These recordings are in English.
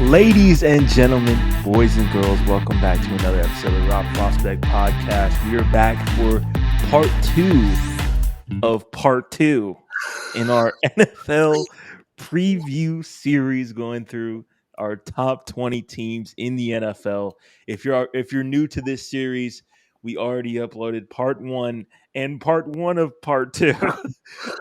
Ladies and gentlemen, boys and girls, welcome back to another episode of the Rob Prospect Podcast. We are back for part two in our NFL preview series, going through our top 20 teams in the NFL. If you're new to this series, we already uploaded part one and part one of part two.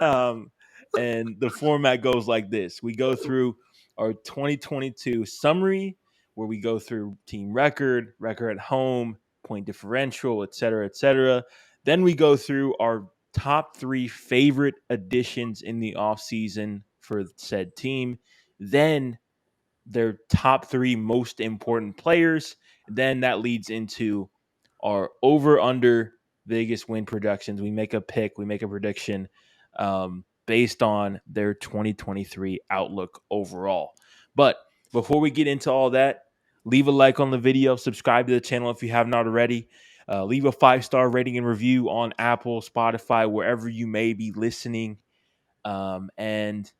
um, and the format goes like this: we go through our 2022 summary, where we go through team record at home, point differential, et cetera, et cetera. Then we go through our top three favorite additions in the offseason for said team. Then their top three most important players. Then that leads into our over-under Vegas win projections. We make a pick, we make a prediction based on their 2023 outlook overall. But before we get into all that, leave a like on the video, subscribe to the channel if you have not already. Leave a 5-star rating and review on Apple, Spotify, wherever you may be listening. And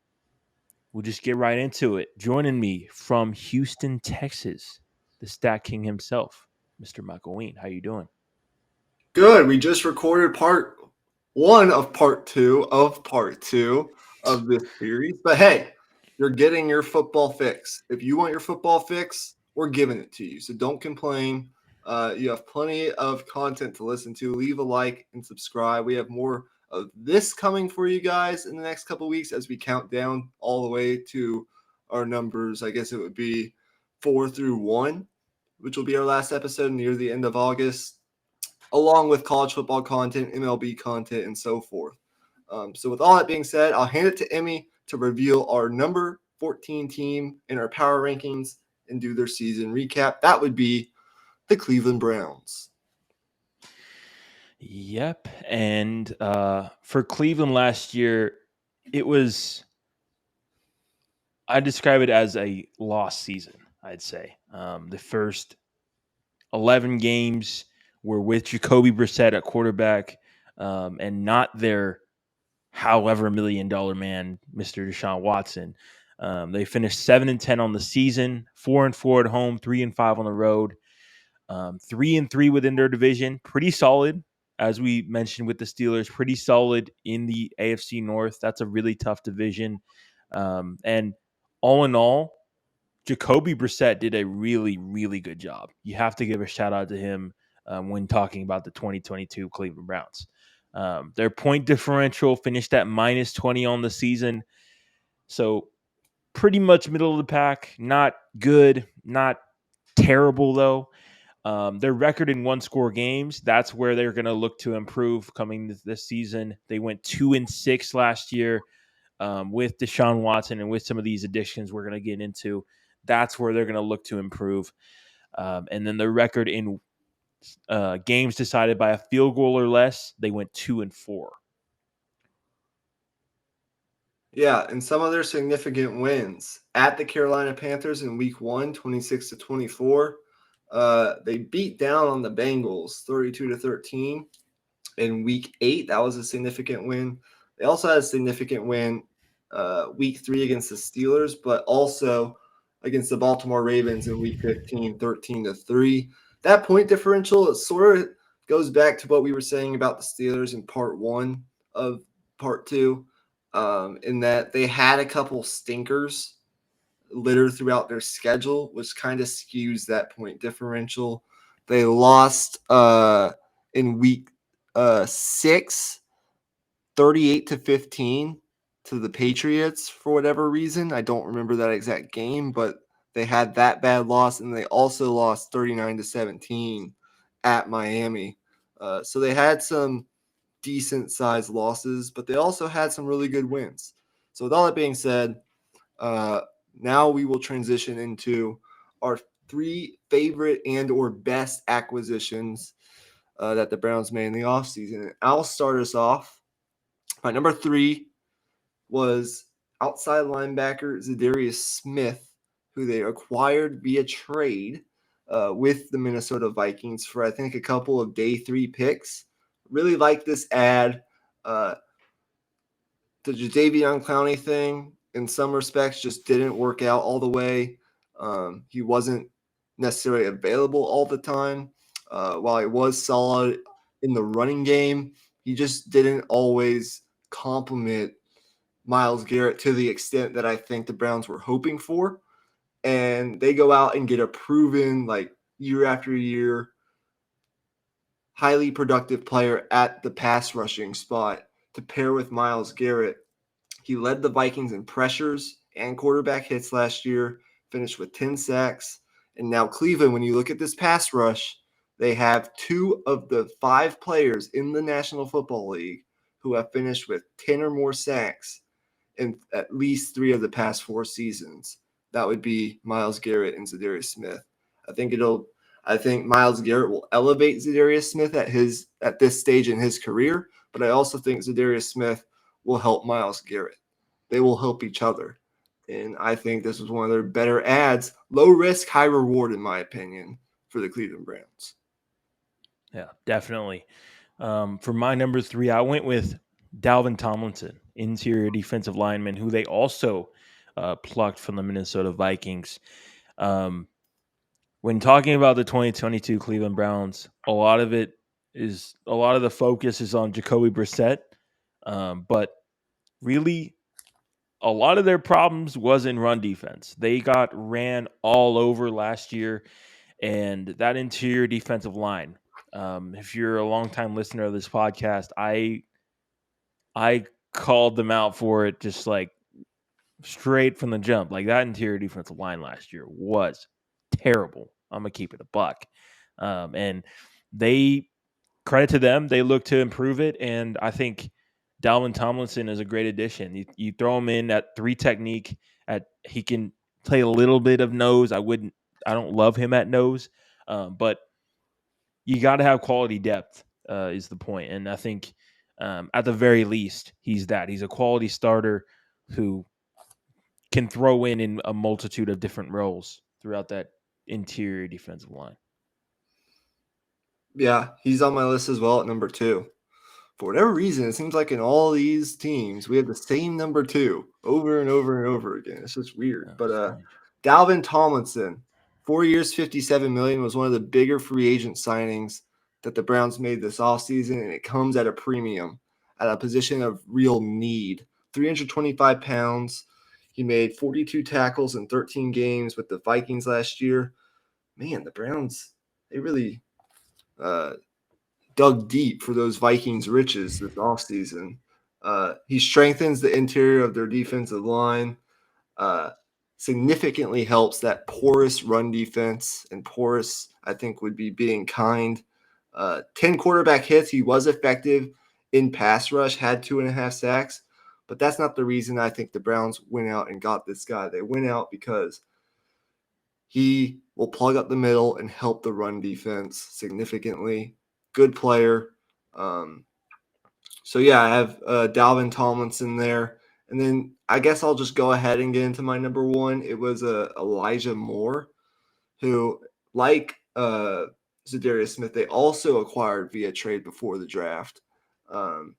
we'll just get right into it. Joining me from Houston, Texas, the Stat King himself, Mr. Michael Ween. How you doing? Good. We just recorded part one of part two of this series. But hey, you're getting your football fix. If you want your football fix, we're giving it to you. So don't complain. You have plenty of content to listen to. Leave a like and subscribe. We have more of this coming for you guys in the next couple of weeks as we count down all the way to our numbers. I guess it would be 4 through 1, which will be our last episode near the end of August, along with college football content, MLB content, and so forth. So with all that being said, I'll hand it to Emmy to reveal our number 14 team in our power rankings and do their season recap. That would be the Cleveland Browns. Yep. And for Cleveland last year, I describe it as a lost season, I'd say. The first 11 games were with Jacoby Brissett at quarterback, and not their however $1 million man, Mr. Deshaun Watson. They finished 7-10 on the season, 4-4 at home, 3-5 on the road, 3-3 within their division. Pretty solid, as we mentioned with the Steelers. Pretty solid in the AFC North. That's a really tough division. And all in all, Jacoby Brissett did a really, really good job. You have to give a shout out to him when talking about the 2022 Cleveland Browns. Their point differential finished at -20 on the season. So pretty much middle of the pack. Not good, not terrible, though. Their record in one-score games, that's where they're going to look to improve coming this season. They went 2-6 last year with Deshaun Watson and with some of these additions we're going to get into. That's where they're going to look to improve. And then the record in games decided by a field goal or less, they went 2-4. Yeah, and some of their significant wins at the Carolina Panthers in week 1, 26-24. They beat down on the Bengals 32-13 in week 8. That was a significant win. They also had a significant win week 3 against the Steelers, but also against the Baltimore Ravens in week 15, 13-3. That point differential, it sort of goes back to what we were saying about the Steelers in part 1 of part 2, in that they had a couple stinkers littered throughout their schedule, which kind of skews that point differential. They lost in week 6, 38-15 to the Patriots for whatever reason. I don't remember that exact game, but they had that bad loss, and they also lost 39-17 at Miami. So they had some decent sized losses, but they also had some really good wins. So with all that being said, now we will transition into our 3 favorite and or best acquisitions that the Browns made in the offseason. And I'll start us off. My number 3 was outside linebacker Zadarius Smith, who they acquired via trade with the Minnesota Vikings for, I think, a couple of day 3 picks. Really like this ad. The Jadeveon Clowney thing, in some respects, just didn't work out all the way. He wasn't necessarily available all the time. While he was solid in the running game, he just didn't always complement Miles Garrett to the extent that I think the Browns were hoping for. And they go out and get a proven, like year after year, highly productive player at the pass rushing spot to pair with Miles Garrett. He led the Vikings in pressures and quarterback hits last year, finished with 10 sacks. And now Cleveland, when you look at this pass rush, they have two of the five players in the National Football League who have finished with 10 or more sacks in at least three of the past four seasons. That would be Miles Garrett and Zadarius Smith. I think it'll I think Miles Garrett will elevate Zadarius Smith at this stage in his career, but I also think Zadarius Smith will help Miles Garrett. They will help each other. And I think this was one of their better ads. Low risk, high reward, in my opinion, for the Cleveland Browns. Yeah, definitely. For my number three, I went with Dalvin Tomlinson, interior defensive lineman, who they also plucked from the Minnesota Vikings. Um, when talking about the 2022 Cleveland Browns, a lot of the focus is on Jacoby Brissett, but really a lot of their problems was in run defense. They got ran all over last year, and that interior defensive line. If you're a longtime listener of this podcast, I called them out for it just like straight from the jump. Like that interior defensive line last year was terrible. I'm gonna keep it a buck. And they credit to them, they look to improve it, and I think Dalvin Tomlinson is a great addition. You throw him in at three technique, at he can play a little bit of nose. I don't love him at nose, but you got to have quality depth. Is the point, and I think at the very least he's that. He's a quality starter who can throw in a multitude of different roles throughout that interior defensive line. Yeah, he's on my list as well at number two. For whatever reason, it seems like in all these teams, we have the same number two over and over and over again. It's just weird. Oh, But strange. Dalvin Tomlinson, 4 years, 57 million, was one of the bigger free agent signings that the Browns made this offseason, and it comes at a premium, at a position of real need. 325 pounds. He made 42 tackles in 13 games with the Vikings last year. Man, the Browns, they really uh, dug deep for those Vikings riches this offseason. He strengthens the interior of their defensive line, uh, significantly helps that porous run defense. And porous, I think, would be being kind. 10 quarterback hits. He was effective in pass rush, had 2.5 sacks. But that's not the reason I think the Browns went out and got this guy. They went out because he will plug up the middle and help the run defense significantly. Good player. Um, so yeah, I have Dalvin Tomlinson there, and then I guess I'll just go ahead and get into my number one. It was Elijah Moore, who, like Zadarius Smith, they also acquired via trade before the draft. Um,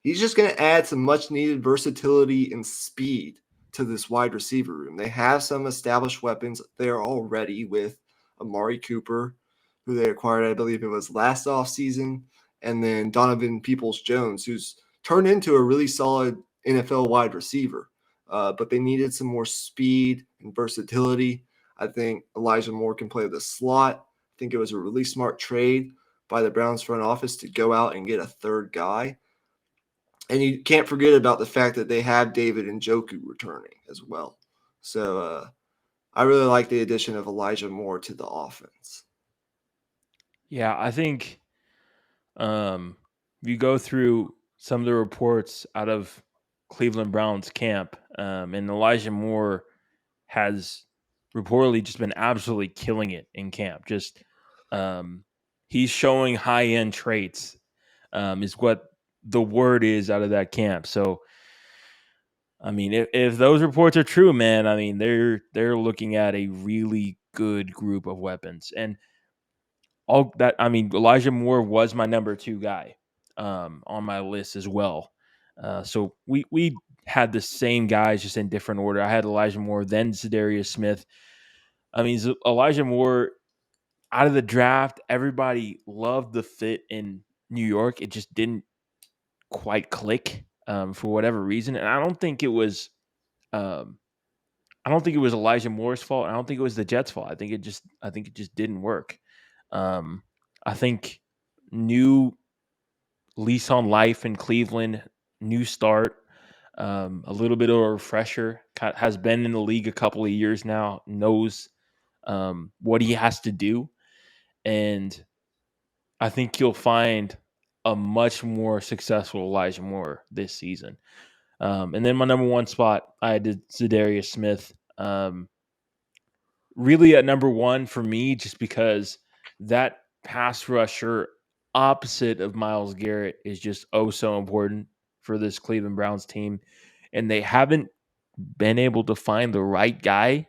he's just going to add some much needed versatility and speed to this wide receiver room. They have some established weapons there already with Amari Cooper, who they acquired, I believe it was last offseason, and then Donovan Peoples Jones, who's turned into a really solid NFL wide receiver. But they needed some more speed and versatility. I think Elijah Moore can play the slot. I think it was a really smart trade by the Browns front office to go out and get a third guy. And you can't forget about the fact that they have David Njoku returning as well. So I really like the addition of Elijah Moore to the offense. Yeah, I think if you go through some of the reports out of Cleveland Browns camp, and Elijah Moore has reportedly just been absolutely killing it in camp. Just um, he's showing high end traits, is what the word is out of that camp. So, I mean, if those reports are true, man, I mean they're looking at a really good group of weapons, and all that. I mean, Elijah Moore was my number two guy on my list as well. So we had the same guys just in different order. I had Elijah Moore, then Zadarius Smith. I mean, Elijah Moore out of the draft, everybody loved the fit in New York. It just didn't quite click for whatever reason, and um, I don't think it was Elijah Moore's fault. I don't think it was the Jets' fault. I think it just didn't work. Um, I think new lease on life in Cleveland, new start, a little bit of a refresher. Has been in the league a couple of years now, knows what he has to do, and I think you'll find a much more successful Elijah Moore this season. And then my number one spot, I did Zadarius Smith. Really at number one for me, just because that pass rusher opposite of Miles Garrett is just oh so important for this Cleveland Browns team. And they haven't been able to find the right guy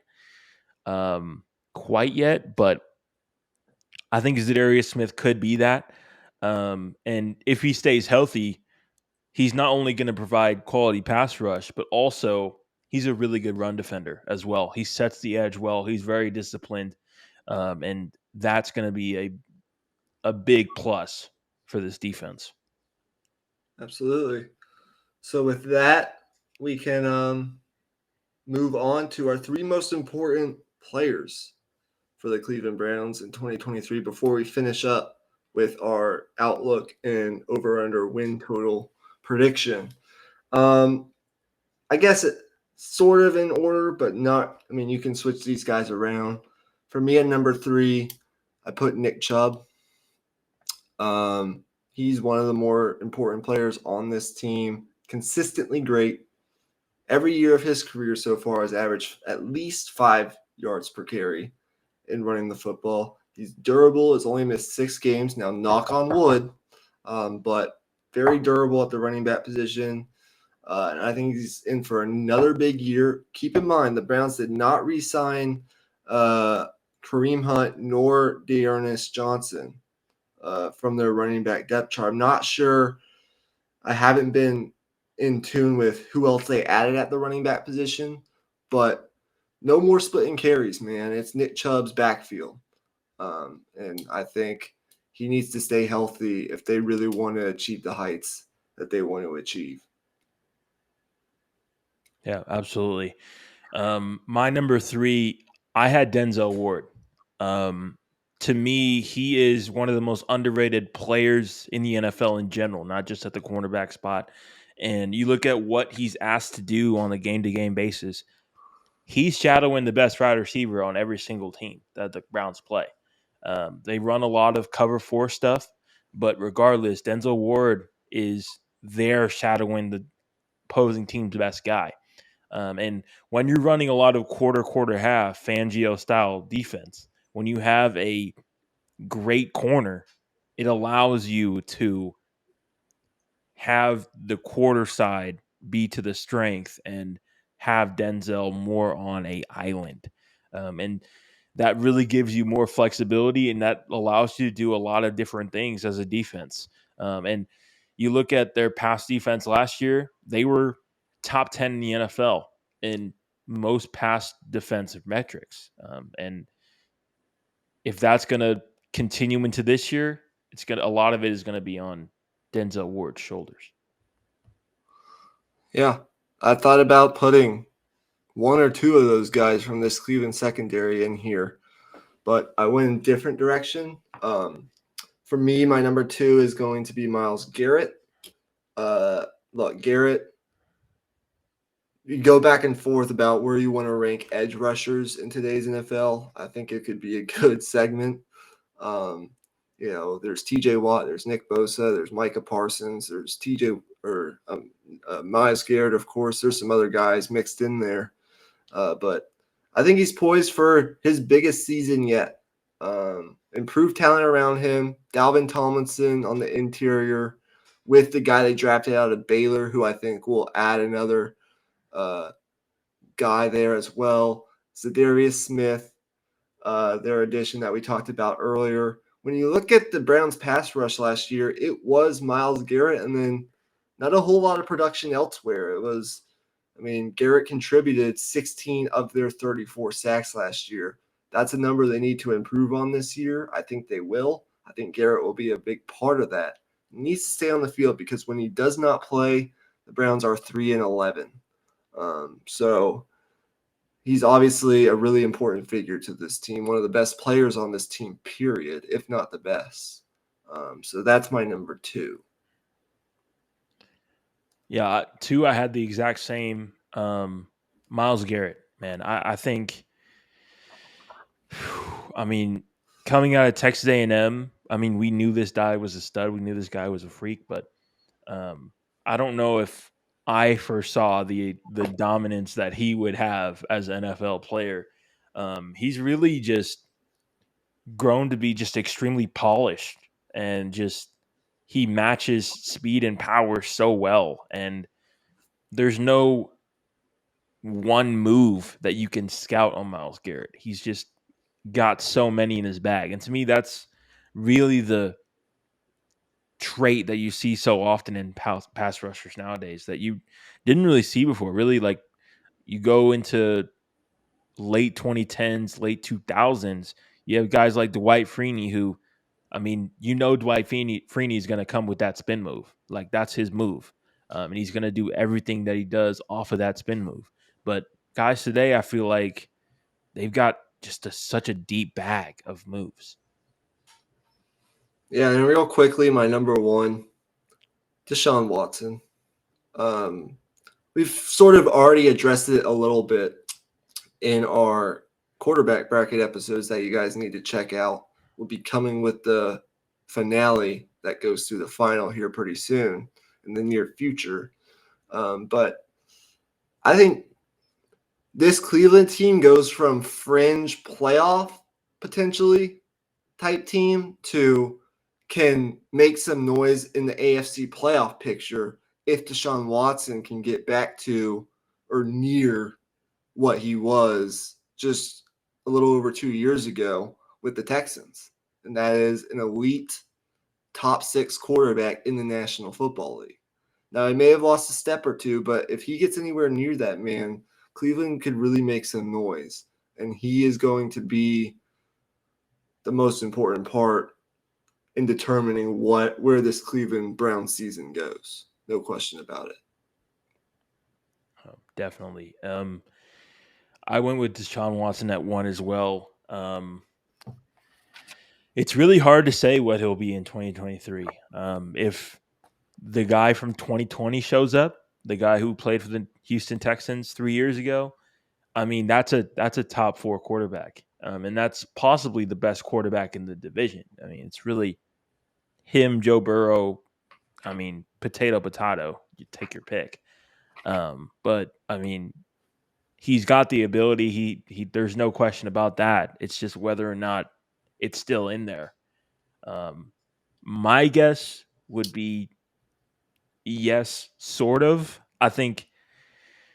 quite yet, but I think Zadarius Smith could be that. And if he stays healthy, he's not only going to provide quality pass rush, but also he's a really good run defender as well. He sets the edge well. He's very disciplined, and that's going to be a big plus for this defense. Absolutely. So with that, we can move on to our three most important players for the Cleveland Browns in 2023 before we finish up with our outlook and over under win total prediction. I guess it sort of in order, but not. I mean, you can switch these guys around. For me, at number 3, I put Nick Chubb. He's one of the more important players on this team. Consistently great. Every year of his career so far has averaged at least 5 yards per carry in running the football. He's durable. Has only missed 6 games. Now, knock on wood, but very durable at the running back position. And I think he's in for another big year. Keep in mind, the Browns did not re-sign Kareem Hunt nor Dearness Johnson from their running back depth chart. I'm not sure. I haven't been in tune with who else they added at the running back position, but no more splitting carries, man. It's Nick Chubb's backfield. And I think he needs to stay healthy if they really want to achieve the heights that they want to achieve. Yeah, absolutely. My number 3, I had Denzel Ward. To me, he is one of the most underrated players in the NFL in general, not just at the cornerback spot. And you look at what he's asked to do on a game-to-game basis. He's shadowing the best wide receiver on every single team that the Browns play. They run a lot of cover 4 stuff, but regardless, Denzel Ward is there shadowing the opposing team's best guy. And when you're running a lot of quarter, half, Fangio style defense, when you have a great corner, it allows you to have the quarter side be to the strength and have Denzel more on a island. And that really gives you more flexibility and that allows you to do a lot of different things as a defense. And you look at their pass defense last year, they were top 10 in the NFL in most pass defensive metrics. And if that's going to continue into this year, a lot of it is going to be on Denzel Ward's shoulders. Yeah, I thought about putting one or two of those guys from this Cleveland secondary in here, but I went in a different direction. For me, my number 2 is going to be Myles Garrett. Look, Garrett, you go back and forth about where you want to rank edge rushers in today's NFL. I think it could be a good segment. There's TJ Watt, there's Nick Bosa, there's Micah Parsons, there's Myles Garrett, of course. There's some other guys mixed in there. But I think he's poised for his biggest season yet. Improved talent around him. Dalvin Tomlinson on the interior with the guy they drafted out of Baylor, who I think will add another guy there as well. Zadarius Smith, their addition that we talked about earlier. When you look at the Browns pass rush last year, it was Myles Garrett and then not a whole lot of production elsewhere. Garrett contributed 16 of their 34 sacks last year. That's a number they need to improve on this year. I think they will. I think Garrett will be a big part of that. He needs to stay on the field because when he does not play, the Browns are 3-11. So he's obviously a really important figure to this team, one of the best players on this team, period, if not the best. So that's my number 2. Yeah, 2, I had the exact same. Miles Garrett, man. I think, I mean, coming out of Texas A&M, I mean, we knew this guy was a stud. We knew this guy was a freak, but I don't know if I foresaw the dominance that he would have as an NFL player. He's really just grown to be just extremely polished, and just he matches speed and power so well, and there's no one move that you can scout on Miles Garrett. He's just got so many in his bag, and to me that's really the trait that you see so often in pass rushers nowadays that you didn't really see before. Really, like, you go into late 2010s, late 2000s, you have guys like Dwight Freeney who, I mean, Dwight Freeney is going to come with that spin move. Like, that's his move. And he's going to do everything that he does off of that spin move. But guys today, I feel like they've got just such a deep bag of moves. Yeah, and real quickly, my number 1, Deshaun Watson. We've sort of already addressed it a little bit in our quarterback bracket episodes that you guys need to check out. We'll be coming with the finale that goes through the final here pretty soon in the near future. But I think this Cleveland team goes from fringe playoff potentially type team to can make some noise in the AFC playoff picture if Deshaun Watson can get back to or near what he was just a little over 2 years ago with the Texans. And that is an elite top 6 quarterback in the National Football League. Now, he may have lost a step or two, but if he gets anywhere near that, man, Cleveland could really make some noise. And he is going to be the most important part in determining where this Cleveland Browns season goes. No question about it. Oh, definitely. I went with Deshaun Watson at 1 as well. It's really hard to say what he'll be in 2023. If the guy from 2020 shows up, the guy who played for the Houston Texans 3 years ago, I mean, that's a top 4 quarterback, and that's possibly the best quarterback in the division. I mean, it's really him, Joe Burrow. I mean, potato. You take your pick. But I mean, he's got the ability. He. There's no question about that. It's just whether or not it's still in there. Um, my guess would be yes, sort of. I think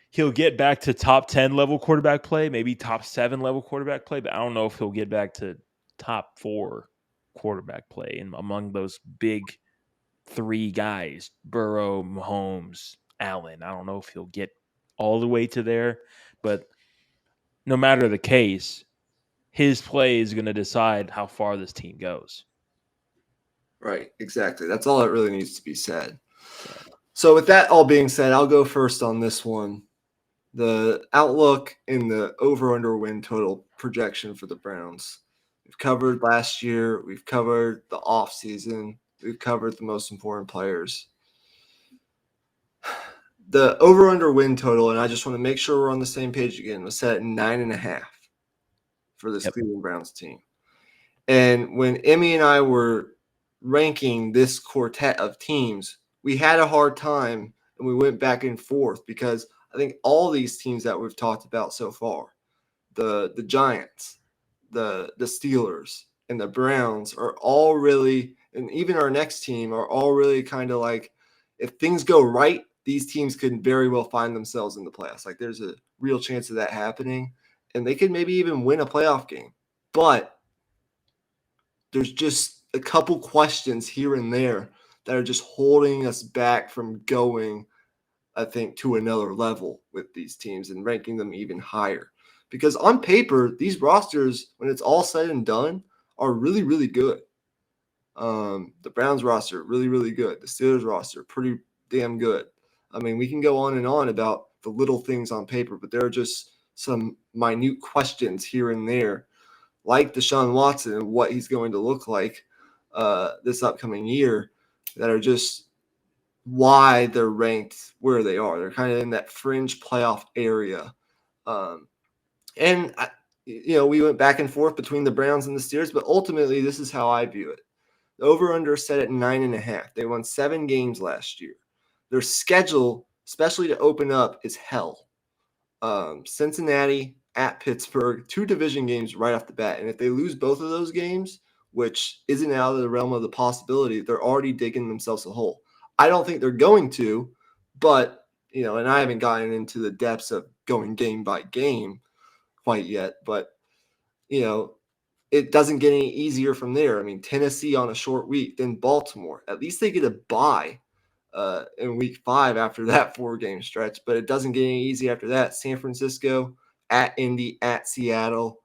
he'll get back to top 10 level quarterback play, maybe top 7 level quarterback play, but I don't know if he'll get back to top 4 quarterback play and among those big 3 guys, Burrow, Mahomes, Allen. I don't know if he'll get all the way to there, but no matter the case, his play is going to decide how far this team goes. Right, exactly. That's all that really needs to be said. Yeah. So with that all being said, I'll go first on this one. The outlook in the over-under win total projection for the Browns. We've covered last year. We've covered the offseason. We've covered the most important players. The over-under win total, and I just want to make sure we're on the same page again, was set at 9.5 for this Yep. Cleveland Browns team. And when Emmy and I were ranking this quartet of teams, we had a hard time and we went back and forth because I think all these teams that we've talked about so far, the Giants, the Steelers, and the Browns are all really, and even our next team are all really kind of like, if things go right, these teams could very well find themselves in the playoffs. Like there's a real chance of that happening, and they could maybe even win a playoff game. But there's just a couple questions here and there that are just holding us back from going, I think, to another level with these teams and ranking them even higher. Because on paper, these rosters, when it's all said and done, are really, really good. The Browns roster, really, really good. The Steelers roster, pretty damn good. I mean, we can go on and on about the little things on paper, but there are just some minute questions here and there, like Deshaun Watson and what he's going to look like this upcoming year, that are just why they're ranked where they are. They're kind of in that fringe playoff area. Um, and, we went back and forth between the Browns and the Steelers, but ultimately, this is how I view it. The over-under set at 9.5. They won 7 games last year. Their schedule, especially to open up, is hell. Cincinnati at Pittsburgh, 2 division games right off the bat. And if they lose both of those games, which isn't out of the realm of the possibility, they're already digging themselves a hole. I don't think they're going to, but, and I haven't gotten into the depths of going game by game quite yet, but, it doesn't get any easier from there. I mean, Tennessee on a short week, then Baltimore. At least they get a bye in week 5 after that 4-game stretch, but it doesn't get any easier after that. San Francisco, at Indy, at Seattle,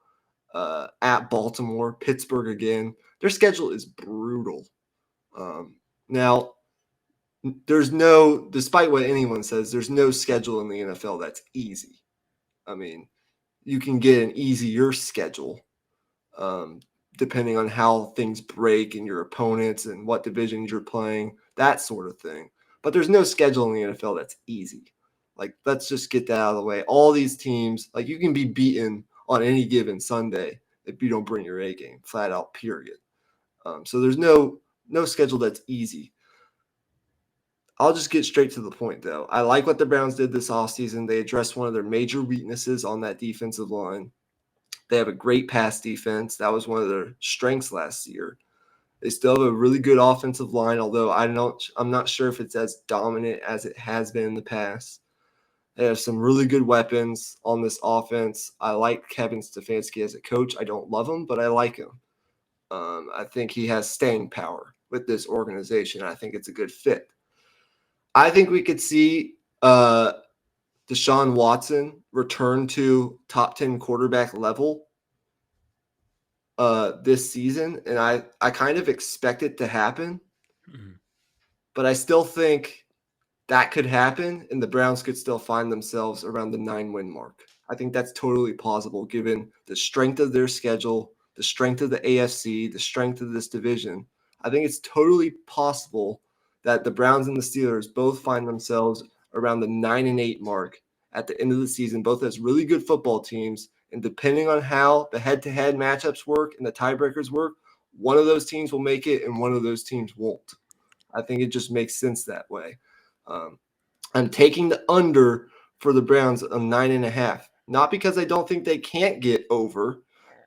at Baltimore, Pittsburgh again. Their schedule is brutal. Now, despite what anyone says, there's no schedule in the NFL that's easy. I mean, you can get an easier schedule depending on how things break and your opponents and what divisions you're playing, that sort of thing. But there's no schedule in the NFL that's easy. Like, let's just get that out of the way. All these teams, like, you can be beaten on any given Sunday if you don't bring your A game, flat out, period. So there's no schedule that's easy. I'll just get straight to the point, though. I like what the Browns did this offseason. They addressed one of their major weaknesses on that defensive line. They have a great pass defense. That was one of their strengths last year. They still have a really good offensive line, although I'm not sure if it's as dominant as it has been in the past. They have some really good weapons on this offense. I like Kevin Stefanski as a coach. I don't love him, but I like him. I think he has staying power with this organization. I think it's a good fit. I think we could see Deshaun Watson return to top 10 quarterback level this season, and I kind of expect it to happen. Mm-hmm. But I still think that could happen, and the Browns could still find themselves around the 9-win mark. I think that's totally plausible given the strength of their schedule, the strength of the AFC, the strength of this division. I think it's totally possible that the Browns and the Steelers both find themselves around the 9-8 mark at the end of the season, both as really good football teams. And depending on how the head-to-head matchups work and the tiebreakers work, one of those teams will make it and one of those teams won't. I think it just makes sense that way. I'm taking the under for the Browns of 9.5, not because I don't think they can't get over,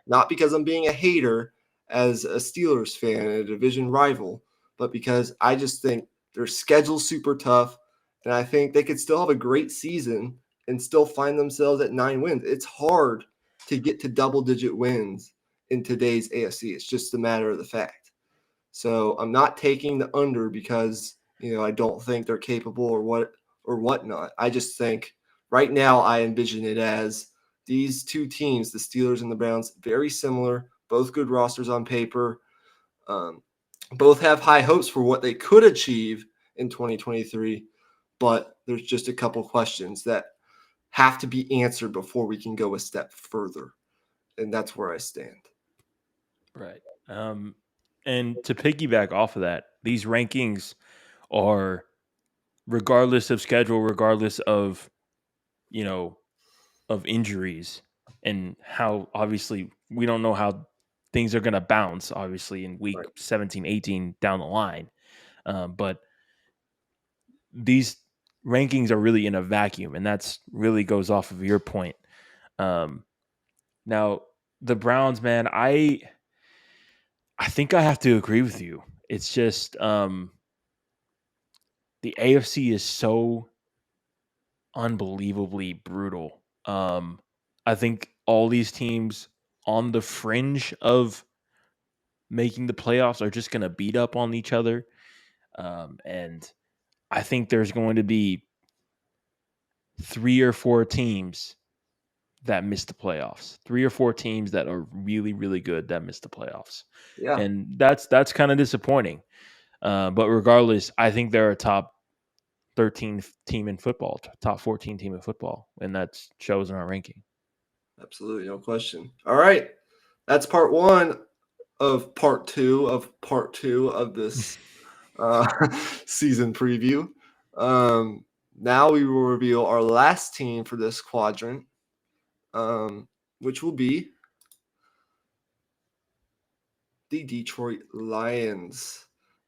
not because I'm being a hater as a Steelers fan and a division rival, but because I just think their schedule's super tough, and I think they could still have a great season and still find themselves at 9 wins. It's hard to get to double-digit wins in today's AFC. It's just a matter of the fact. So I'm not taking the under because I don't think they're capable or whatnot. I just think right now I envision it as these two teams, the Steelers and the Browns, very similar, both good rosters on paper, both have high hopes for what they could achieve in 2023, but there's just a couple questions that have to be answered before we can go a step further, and that's where I stand. Right. And to piggyback off of that, these rankings are regardless of schedule, regardless of, of injuries and how obviously we don't know how things are going to bounce, obviously, in week 17, 18 down the line. But these rankings are really in a vacuum, and that's really goes off of your point. Now, the Browns, man, I think I have to agree with you. It's just the AFC is so unbelievably brutal. I think all these teams on the fringe of making the playoffs are just going to beat up on each other. And I think there's going to be 3 or 4 teams that miss the playoffs. 3 or 4 teams that are really, really good that miss the playoffs, Yeah, and that's kind of disappointing. But regardless, I think they're a top 13 team in football, top 14 team in football, and that shows in our ranking. absolutely, no question. All right, that's part one of part two of this uh, season preview. Um, Now we will reveal our last team for this quadrant, which will be the Detroit Lions.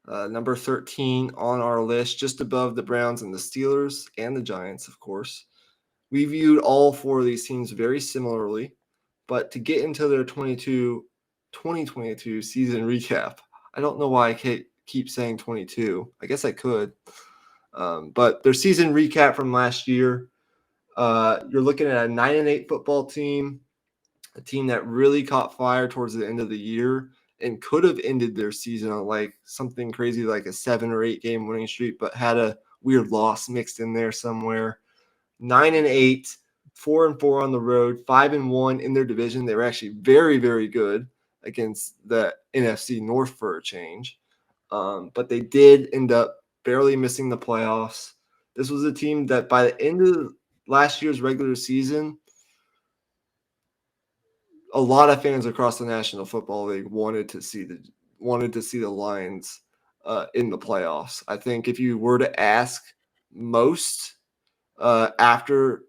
Number 13 on our list, just above the Browns and the Steelers and the Giants, of course. We viewed all four of these teams very similarly, but to get into their 2022 season recap, I don't know why I keep saying 22. I guess I could. But their season recap from last year, you're looking at a 9-8 football team, a team that really caught fire towards the end of the year and could have ended their season on like something crazy like a 7 or 8 game winning streak, but had a weird loss mixed in there somewhere. 9-8, 4-4 on the road, 5-1 in their division. They were actually very, very good against the NFC North for a change. But they did end up barely missing the playoffs. This was a team that by the end of last year's regular season, a lot of fans across the National Football League wanted to see the Lions in the playoffs. I think if you were to ask most after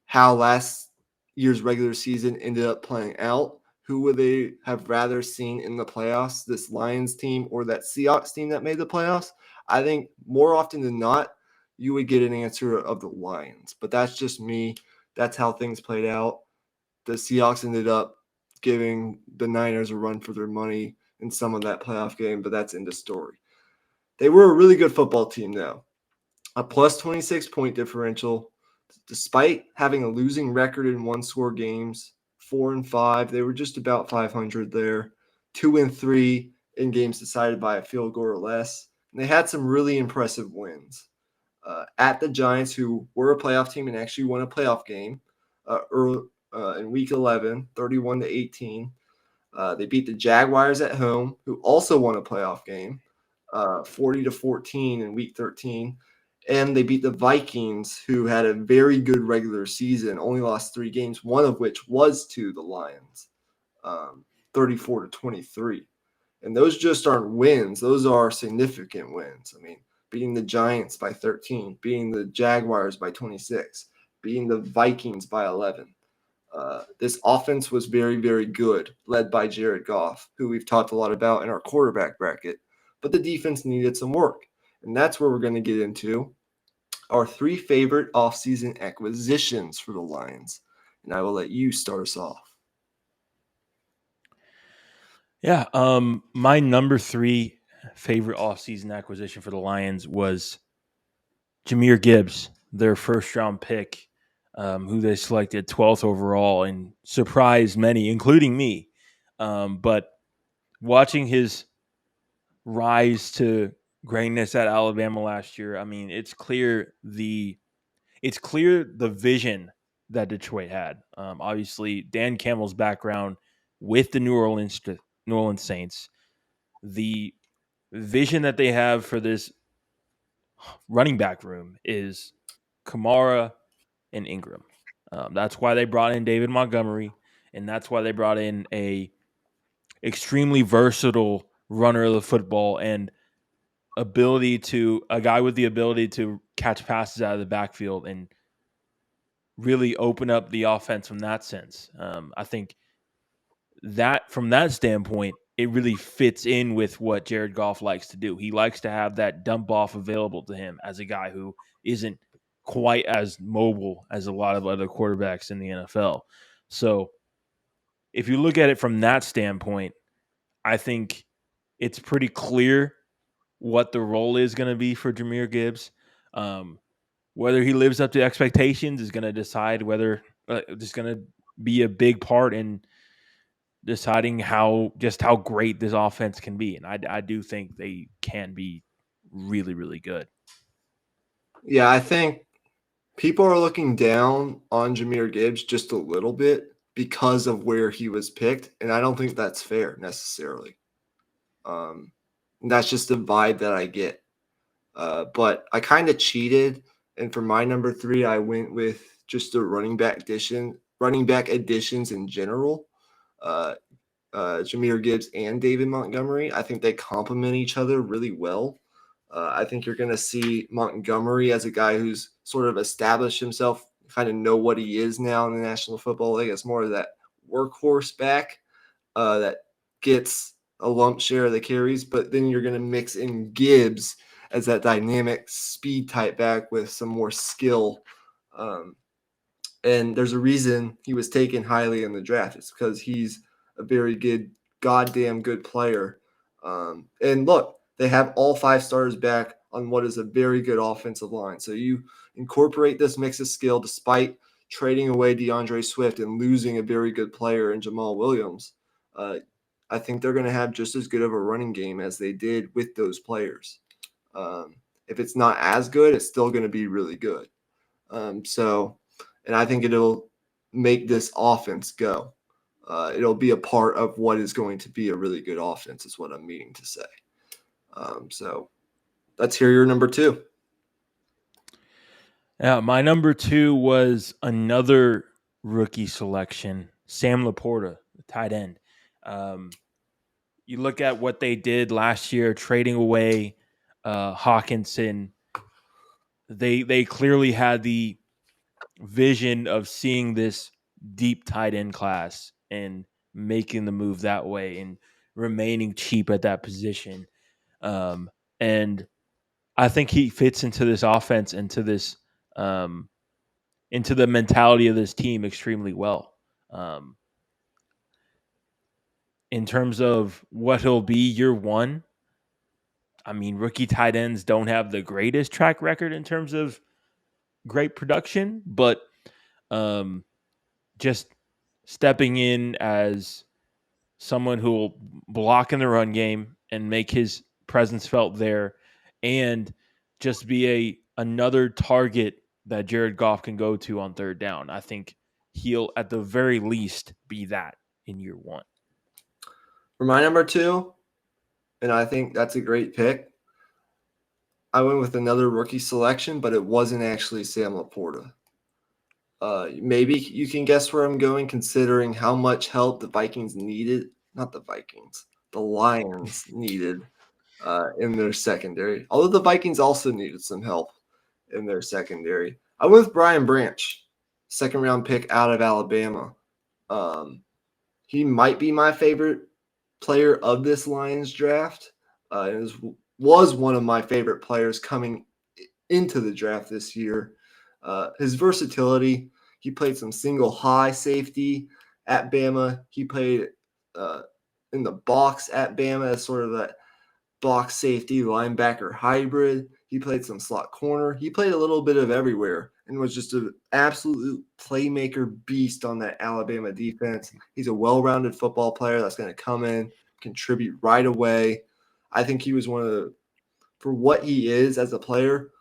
how last year's regular season ended up playing out, who would they have rather seen in the playoffs, this Lions team or that Seahawks team that made the playoffs? I think more often than not, you would get an answer of the Lions. But that's just me. That's how things played out. The Seahawks ended up giving the Niners a run for their money in some of that playoff game, but that's end of story. They were a really good football team, though. A plus 26 point differential, despite having a losing record in one score games, 4-5. They were just about 500 there, 2-3 in games decided by a field goal or less. And they had some really impressive wins at the Giants, who were a playoff team and actually won a playoff game in Week 11, 31-18. They beat the Jaguars at home, who also won a playoff game, 40-14 in Week 13. And they beat the Vikings, who had a very good regular season, only lost 3 games, one of which was to the Lions, 34-23. And those just aren't wins. Those are significant wins. I mean, beating the Giants by 13, beating the Jaguars by 26, beating the Vikings by 11. This offense was very, very good, led by Jared Goff, who we've talked a lot about in our quarterback bracket. But the defense needed some work. And that's where we're going to get into our 3 favorite offseason acquisitions for the Lions. And I will let you start us off. Yeah, my number 3 favorite offseason acquisition for the Lions was Jahmyr Gibbs, their first round pick, who they selected 12th overall and surprised many, including me. But watching his rise to greatness at Alabama last year, I mean, it's clear the vision that Detroit had. Obviously, Dan Campbell's background with the New Orleans Saints, the vision that they have for this running back room is Kamara and Ingram. That's why they brought in David Montgomery, and that's why they brought in a extremely versatile runner of the football and a guy with the ability to catch passes out of the backfield and really open up the offense from that sense. I think that from that standpoint, it really fits in with what Jared Goff likes to do. He likes to have that dump off available to him as a guy who isn't quite as mobile as a lot of other quarterbacks in the NFL. So if you look at it from that standpoint, I think it's pretty clear what the role is going to be for Jahmyr Gibbs. Um, whether he lives up to expectations is going to decide whether it's going to be a big part in deciding how great this offense can be. And I do think they can be really, really good. Yeah, I think people are looking down on Jahmyr Gibbs just a little bit because of where he was picked, and I don't think that's fair necessarily. Um, that's just the vibe that I get. But I kind of cheated, and for my number three, I went with just the running back additions in general. Uh, Jahmyr Gibbs and David Montgomery. I think they complement each other really well. I think you're going to see Montgomery as a guy who's sort of established himself, kind of know what he is now in the National Football League. It's more of that workhorse back that gets a lump share of the carries, but then you're going to mix in Gibbs as that dynamic speed type back with some more skill. Um, and there's a reason he was taken highly in the draft. It's because he's a very good, goddamn good player. And look, they have all five starters back on what is a very good offensive line. So you incorporate this mix of skill despite trading away DeAndre Swift and losing a very good player in Jamal Williams. Uh, I think they're going to have just as good of a running game as they did with those players. Um, if it's not as good, it's still going to be really good. And I think it'll make this offense go. It'll be a part of what is going to be a really good offense, is what I'm meaning to say. So let's hear your number two. Yeah, my number two was another rookie selection, Sam Laporta, the tight end. Um, you look at what they did last year, trading away Hawkinson. They clearly had the vision of seeing this deep tight end class and making the move that way and remaining cheap at that position. And I think he fits into this offense, um, into the mentality of this team extremely well. Um, in terms of what he'll be year one, I mean, rookie tight ends don't have the greatest track record in terms of great production, but um, just stepping in as someone who will block in the run game and make his presence felt there, and just be another target that Jared Goff can go to on third down. I think he'll at the very least be that in year one. For my number two, and I think that's a great pick, I went with another rookie selection, but it wasn't actually Sam Laporta. Maybe you can guess where I'm going, considering how much help the Vikings needed. Not the Vikings, the Lions needed in their secondary. Although the Vikings also needed some help in their secondary. I went with Brian Branch, second round pick out of Alabama. Um, he might be my favorite player of this Lions draft. Was one of my favorite players coming into the draft this year. His versatility, he played some single high safety at Bama. He played uh, in the box at Bama as sort of that box safety linebacker hybrid. He played some slot corner. He played a little bit of everywhere and was just an absolute playmaker beast on that Alabama defense. He's a well-rounded football player that's going to come in, contribute right away. I think he was one of the, for what he is as a player,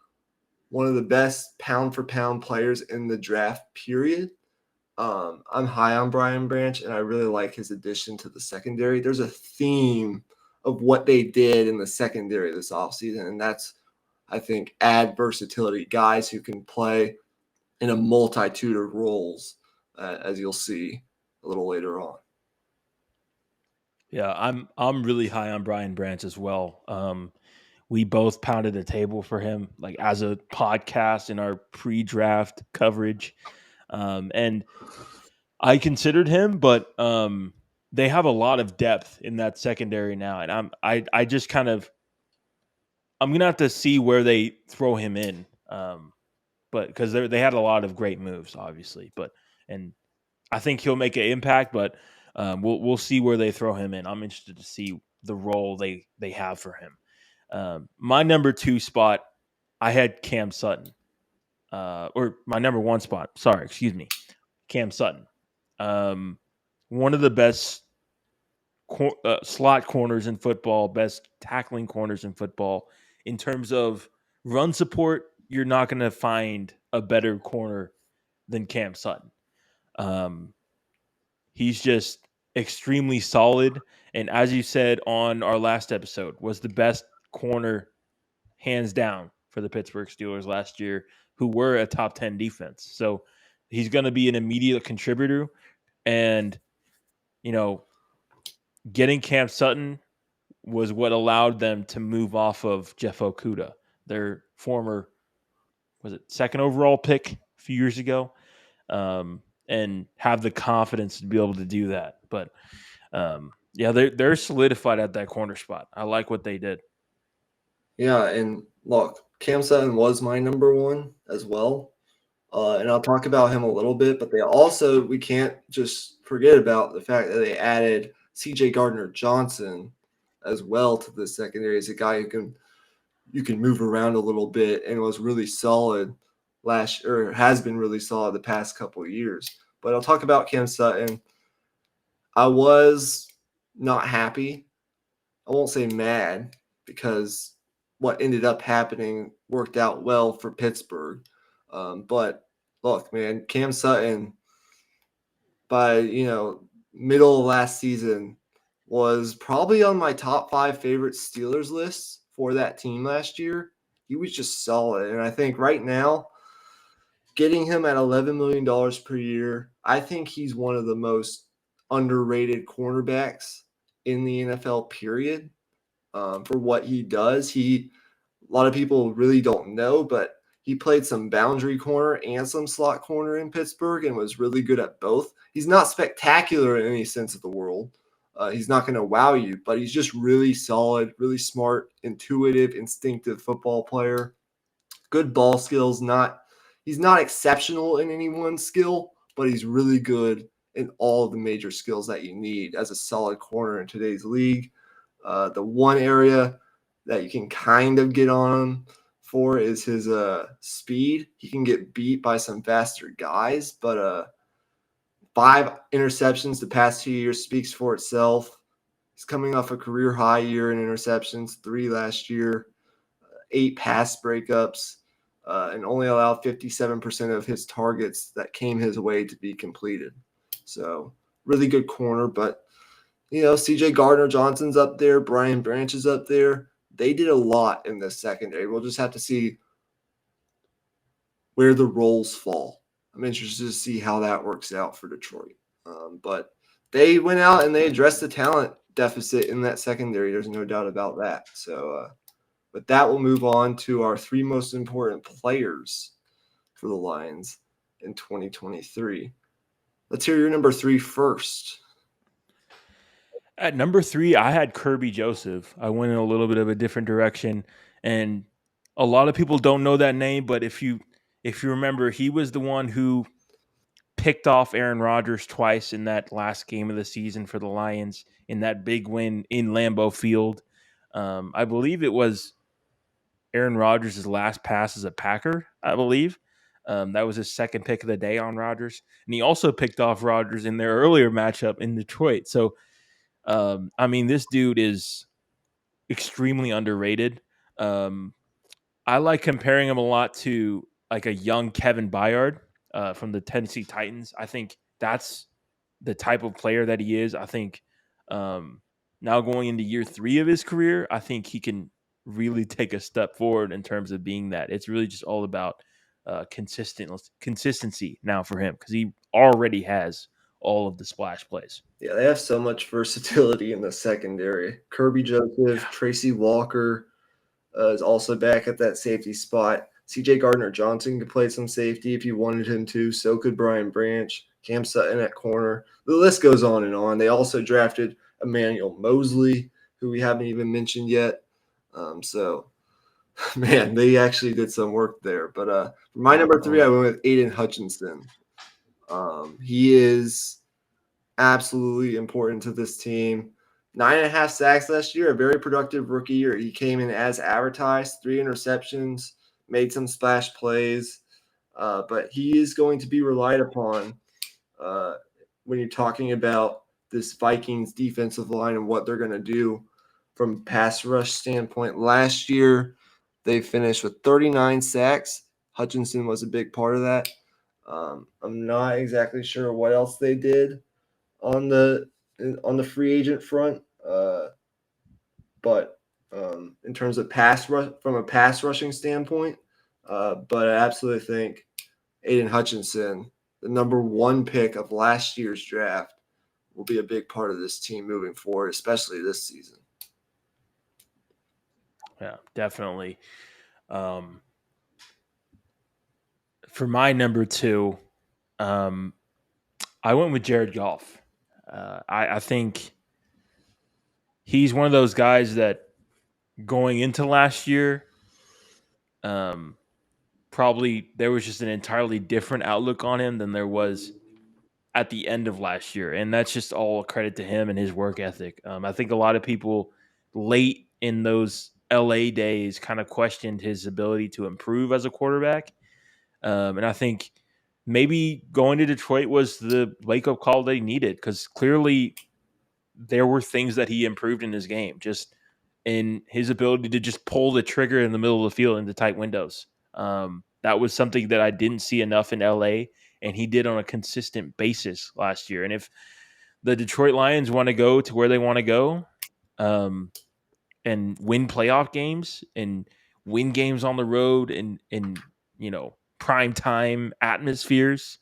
one of the best pound for pound players in the draft period. I'm high on Brian Branch, and I really like his addition to the secondary. There's a theme of what they did in the secondary this offseason, and that's, I think, add versatility, guys who can play in a multitude of roles, as you'll see a little later on. Yeah, I'm really high on Brian Branch as well. We both pounded the table for him, like as a podcast in our pre-draft coverage, and I considered him, but they have a lot of depth in that secondary now, and I just kind of I'm gonna have to see where they throw him in, but because they had a lot of great moves, obviously, but and I think he'll make an impact, but we'll see where they throw him in. I'm interested to see the role they have for him. My number two spot, I had Cam Sutton, or my number one spot. Sorry, excuse me, Cam Sutton. Um, One of the best slot corners in football, best tackling corners in football. In terms of run support, you're not going to find a better corner than Cam Sutton. Um, he's just extremely solid, and as you said on our last episode, was the best corner hands down for the Pittsburgh Steelers last year, who were a top 10 defense. So he's going to be an immediate contributor, and you know, getting Cam Sutton was what allowed them to move off of Jeff Okuda, their former, was it second overall pick a few years ago, and have the confidence to be able to do that. But yeah, they're solidified at that corner spot. I like what they did. Yeah, and look, Cam Sutton was my number one as well. And I'll talk about him a little bit, but we can't just forget about the fact that they added CJ Gardner Johnson as well to the secondary as a guy who you can move around a little bit and was really solid has been really solid the past couple of years. But I'll talk about Cam Sutton. I was not happy. I won't say mad because what ended up happening worked out well for Pittsburgh. But look, man, Cam Sutton by middle of last season was probably on my top 5 favorite Steelers lists for that team last year. He was just solid, and I think right now getting him at $11 million per year, I think he's one of the most underrated cornerbacks in the NFL. Period. For what he does, a lot of people really don't know, but he played some boundary corner and some slot corner in Pittsburgh and was really good at both. He's not spectacular in any sense of the world. He's not going to wow you, but he's just really solid, really smart, intuitive, instinctive football player. Good ball skills. He's not exceptional in any one skill, but he's really good in all of the major skills that you need as a solid corner in today's league. The one area that you can kind of get on him for is his speed. He can get beat by some faster guys, but 5 interceptions the past 2 years speaks for itself. He's coming off a career high year in interceptions, 3 last year, 8 pass breakups, and only allowed 57% of his targets that came his way to be completed. So really good corner, but CJ Gardner Johnson's up there, Brian Branch is up there. They did a lot in this secondary. We'll just have to see where the roles fall. I'm interested to see how that works out for Detroit. But they went out and they addressed the talent deficit in that secondary. There's no doubt about that. So, with that, we'll move on to our 3 most important players for the Lions in 2023. Let's hear your number 3 first. At number 3, I had Kirby Joseph. I went in a little bit of a different direction, and a lot of people don't know that name. But if you remember, he was the one who picked off Aaron Rodgers twice in that last game of the season for the Lions in that big win in Lambeau Field. I believe it was Aaron Rodgers' last pass as a Packer, I believe. That was his second pick of the day on Rodgers. And he also picked off Rodgers in their earlier matchup in Detroit. So, I mean, this dude is extremely underrated. I like comparing him a lot to like a young Kevin Byard from the Tennessee Titans. I think that's the type of player that he is. I think now going into year 3 of his career, I think he can really take a step forward in terms of being that. It's really just all about consistency now for him because he already has all of the splash plays. Yeah, they have so much versatility in the secondary. Kirby Joseph, Yeah. Tracy Walker is also back at that safety spot. CJ Gardner Johnson could play some safety if you wanted him to. So could Brian Branch, Cam Sutton at corner. The list goes on and on. They also drafted Emmanuel Mosley, who we haven't even mentioned yet. So, man, they actually did some work there. But for my number 3, I went with Aiden Hutchinson. He is absolutely important to this team. 9.5 sacks last year, a very productive rookie year. He came in as advertised, 3 interceptions, made some splash plays, but he is going to be relied upon when you're talking about this Vikings defensive line and what they're going to do from pass rush standpoint. Last year, they finished with 39 sacks, Hutchinson was a big part of that. I'm not exactly sure what else they did on the free agent front, but in terms of from a pass rushing standpoint, but I absolutely think Aiden Hutchinson, the number one pick of last year's draft, will be a big part of this team moving forward, especially this season. Yeah, definitely. Um, for my number two, um, I went with Jared Goff. I think he's one of those guys that going into last year, um, probably there was just an entirely different outlook on him than there was at the end of last year, and that's just all a credit to him and his work ethic. I think a lot of people late in those LA days kind of questioned his ability to improve as a quarterback, and I think maybe going to Detroit was the wake up call they needed because clearly there were things that he improved in his game, just in his ability to just pull the trigger in the middle of the field into tight windows. That was something that I didn't see enough in LA, and he did on a consistent basis last year. And if the Detroit Lions want to go to where they want to go, um, and win playoff games and win games on the road in prime time atmospheres,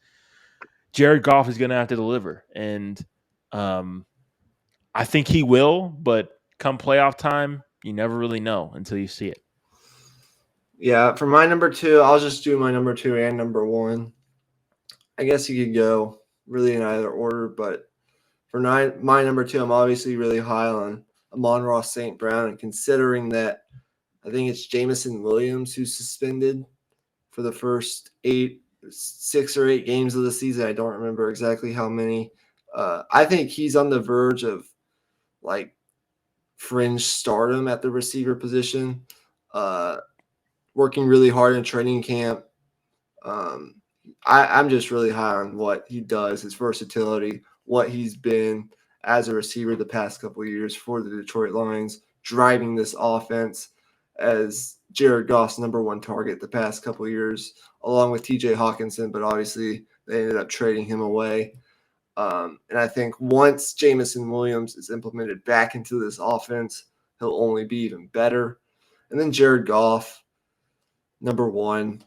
Jared Goff is going to have to deliver. And um, I think he will, but come playoff time, you never really know until you see it. Yeah, for my number two, I'll just do my number two and number one. I guess you could go really in either order, but for my number two, I'm obviously really high on Amon-Ra St. Brown, and considering that I think it's Jamison Williams who's suspended for the first 6 or 8 games of the season. I don't remember exactly how many. I think he's on the verge of like fringe stardom at the receiver position. Uh, Working really hard in training camp. Um, I'm just really high on what he does, his versatility, what he's been as a receiver the past couple of years for the Detroit Lions, driving this offense as Jared Goff's number one target the past couple of years, along with TJ Hawkinson, but obviously they ended up trading him away. And I think once Jamison Williams is implemented back into this offense, he'll only be even better. And then Jared Goff, number one,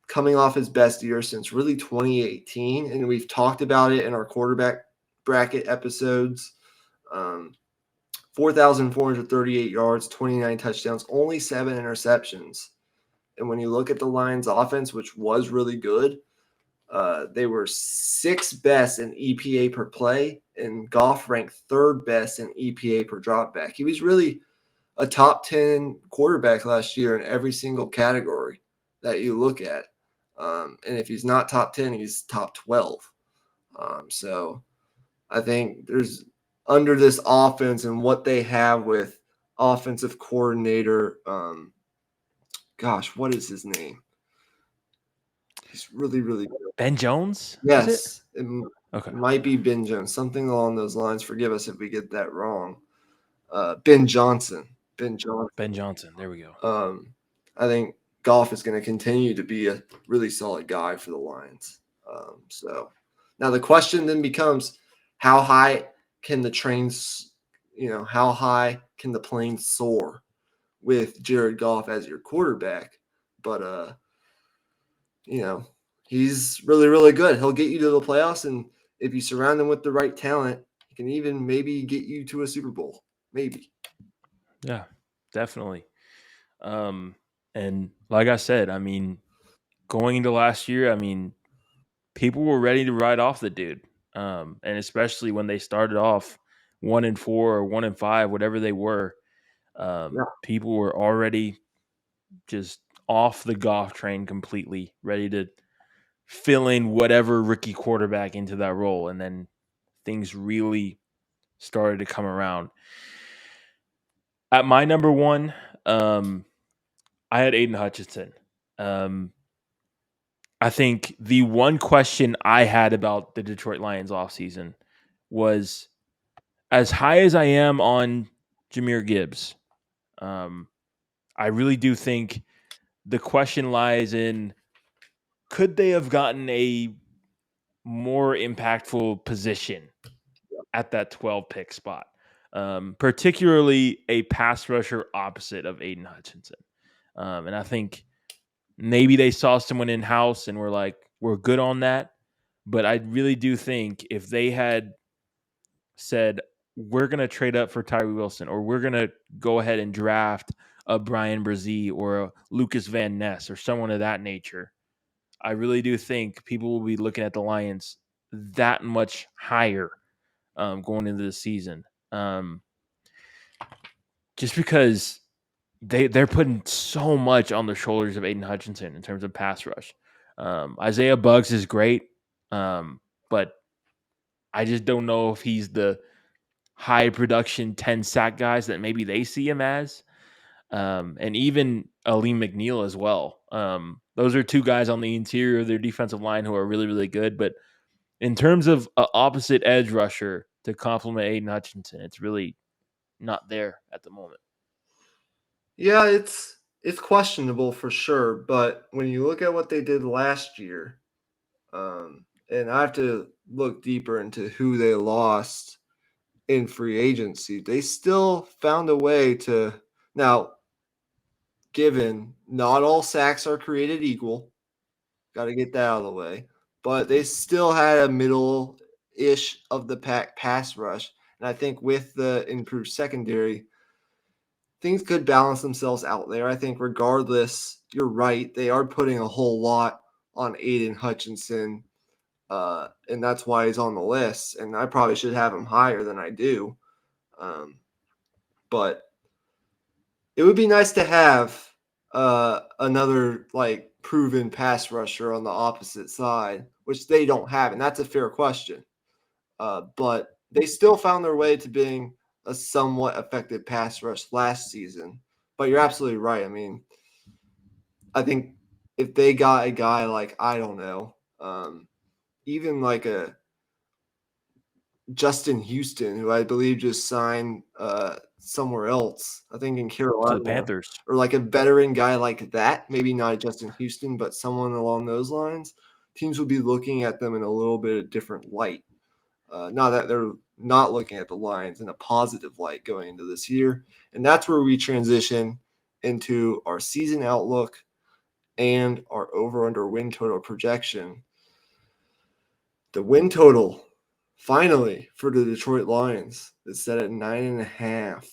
coming off his best year since really 2018. And we've talked about it in our quarterback bracket episodes. 4,438 yards, 29 touchdowns, only 7 interceptions. And when you look at the Lions offense, which was really good, they were 6th best in EPA per play, and Goff ranked 3rd best in EPA per dropback. He was really a top 10 quarterback last year in every single category that you look at. And if he's not top 10, he's top 12. So I think there's under this offense and what they have with offensive coordinator. Gosh, what is his name? He's really, really good. Ben Jones, is it? Yes, Okay. might be Ben Jones, something along those lines. Forgive us if we get that wrong. Ben Johnson. Ben Johnson. Ben Johnson. There we go. I think Goff is going to continue to be a really solid guy for the Lions. So now the question then becomes, how high can the trains, how high can the plane soar with Jared Goff as your quarterback? But he's really, really good. He'll get you to the playoffs, and if you surround him with the right talent, he can even maybe get you to a Super Bowl. Maybe. Yeah, definitely. And like I said, I mean, going into last year, I mean, people were ready to ride off the dude. And especially when they started off 1-4 or 1-5, whatever they were, Yeah. people were already just off the Goff train completely, ready to fill in whatever rookie quarterback into that role. And then things really started to come around. At my number one, I had Aiden Hutchinson. Um, I think the one question I had about the Detroit Lions offseason was, as high as I am on Jahmyr Gibbs, I really do think the question lies in, could they have gotten a more impactful position at that 12 pick spot? Particularly a pass rusher opposite of Aiden Hutchinson. And I think maybe they saw someone in house and were like, we're good on that. But I really do think if they had said, we're going to trade up for Tyree Wilson, or we're going to go ahead and draft a Brian Brzee or a Lucas Van Ness or someone of that nature, I really do think people will be looking at the Lions that much higher going into the season. Just because they're putting so much on the shoulders of Aiden Hutchinson in terms of pass rush. Isaiah Buggs is great, but I just don't know if he's the high production 10 sack guys that maybe they see him as. And even Aleem McNeil as well. Those are two guys on the interior of their defensive line who are really, really good. But in terms of an opposite edge rusher to complement Aiden Hutchinson, it's really not there at the moment. Yeah, it's questionable for sure, but when you look at what they did last year, and I have to look deeper into who they lost in free agency, they still found a way to. Now, given not all sacks are created equal, got to get that out of the way, but they still had a middle ish of the pack pass rush, and I think with the improved secondary, things could balance themselves out there. I think regardless, you're right. They are putting a whole lot on Aiden Hutchinson, and that's why he's on the list. And I probably should have him higher than I do. But it would be nice to have another like proven pass rusher on the opposite side, which they don't have, and that's a fair question. But they still found their way to being a somewhat effective pass rush last season. But you're absolutely right. I mean, I think if they got a guy like, I don't know, even like a Justin Houston, who I believe just signed somewhere else, I think in To the Carolina, Panthers. or like a veteran guy like that, maybe not a Justin Houston, but someone along those lines, teams would be looking at them in a little bit of different light. Not that they're not looking at the Lions in a positive light going into this year. And that's where we transition into our season outlook and our over under win total projection. The win total, finally, for the Detroit Lions is set at 9.5.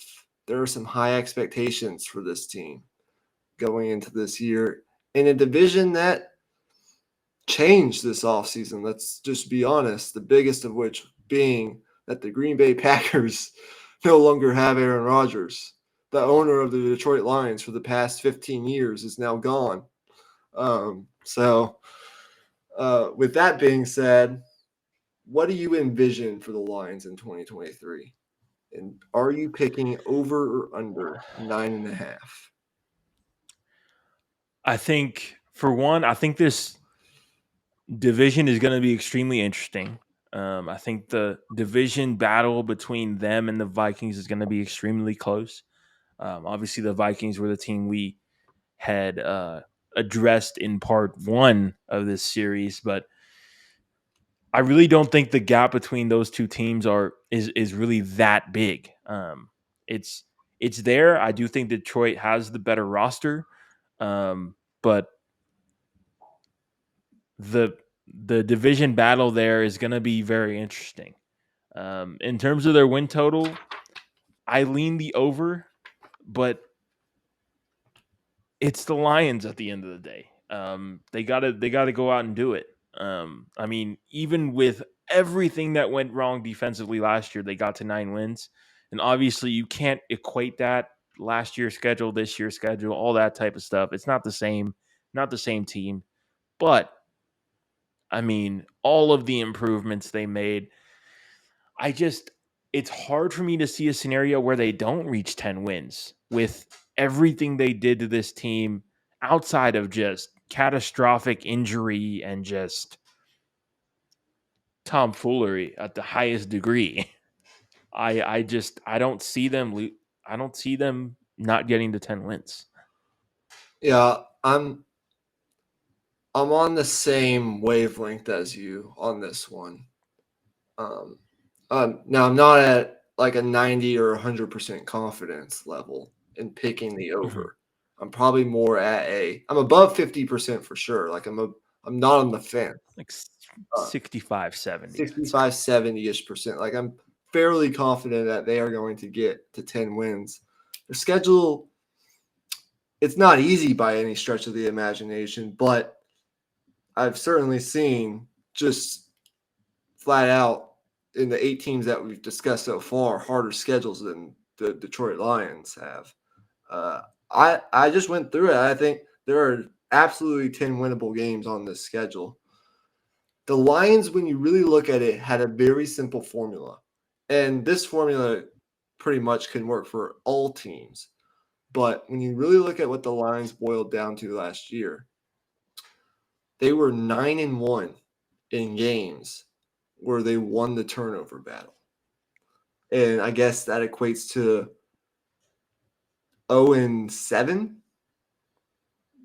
There are some high expectations for this team going into this year in a division that changed this offseason. Let's just be honest. The biggest of which being that the Green Bay Packers no longer have Aaron Rodgers. The owner of the Detroit Lions for the past 15 years is now gone. With that being said, what do you envision for the Lions in 2023? And are you picking over or under 9.5? I think, for one, I think this division is going to be extremely interesting. I think the division battle between them and the Vikings is going to be extremely close. Obviously, the Vikings were the team we had addressed in part one of this series, but I really don't think the gap between those two teams is really that big. It's it's there. I do think Detroit has the better roster, but the the division battle there is going to be very interesting. In terms of their win total, I lean the over, but it's the Lions at the end of the day. They gotta go out and do it. I mean, even with everything that went wrong defensively last year, they got to 9 wins, and obviously you can't equate that last year's schedule, this year's schedule, all that type of stuff. It's not the same team, but I mean, all of the improvements they made, I just it's hard for me to see a scenario where they don't reach 10 wins with everything they did to this team outside of just catastrophic injury and just tomfoolery at the highest degree. I don't see them I don't see them not getting to 10 wins. Yeah, I'm on the same wavelength as you on this one. Um, now I'm not at like a 90 or 100% confidence level in picking the Mhm. over. I'm probably more at I'm above 50% for sure. Like I'm not on the fence. Like Uh, 65, 70, I'd say. 65, 70-ish percent. Like I'm fairly confident that they are going to get to 10 wins. The schedule, it's not easy by any stretch of the imagination, but I've certainly seen just flat out in the 8 teams that we've discussed so far, harder schedules than the Detroit Lions have. Uh, I just went through it. I think there are absolutely 10 winnable games on this schedule. The Lions, when you really look at it, had a very simple formula. And this formula pretty much can work for all teams. But when you really look at what the Lions boiled down to last year, they were 9-1 in games where they won the turnover battle. And I guess that equates to 0-7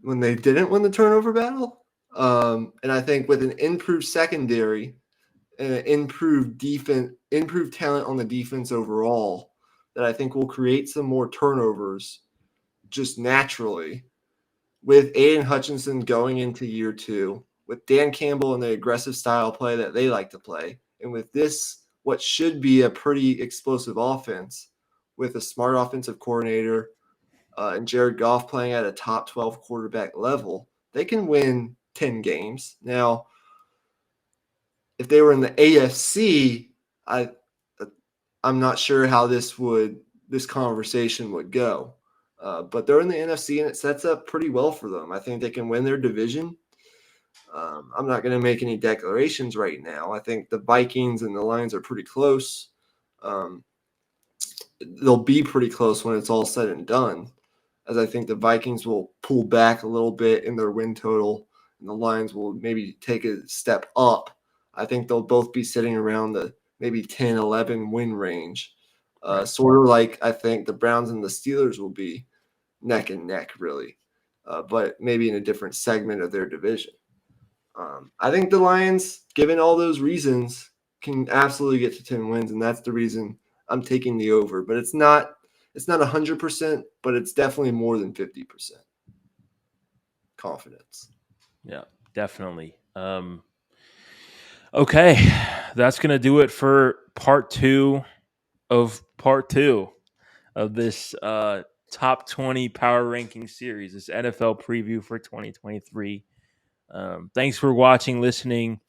when they didn't win the turnover battle. And I think with an improved secondary and an improved defense, improved talent on the defense overall, that I think will create some more turnovers just naturally. With Aiden Hutchinson going into year 2, with Dan Campbell and the aggressive style play that they like to play, and with this, what should be a pretty explosive offense, with a smart offensive coordinator and Jared Goff playing at a top 12 quarterback level, they can win 10 games. Now, if they were in the AFC, I I'm not sure how this conversation would go. But they're in the NFC and it sets up pretty well for them. I think they can win their division. I'm not going to make any declarations right now. I think the Vikings and the Lions are pretty close. Um, they'll be pretty close when it's all said and done, as I think the Vikings will pull back a little bit in their win total, and the Lions will maybe take a step up. I think they'll both be sitting around the maybe 10, 11 win range, Right. sort of like I think the Browns and the Steelers will be neck and neck, really, but maybe in a different segment of their division. I think the Lions, given all those reasons, can absolutely get to 10 wins, and that's the reason I'm taking the over. But it's not 100%, but it's definitely more than 50% confidence. Yeah, definitely. Okay, that's gonna do it for part two of this top 20 power ranking series, this NFL preview for 2023. Thanks for watching, listening,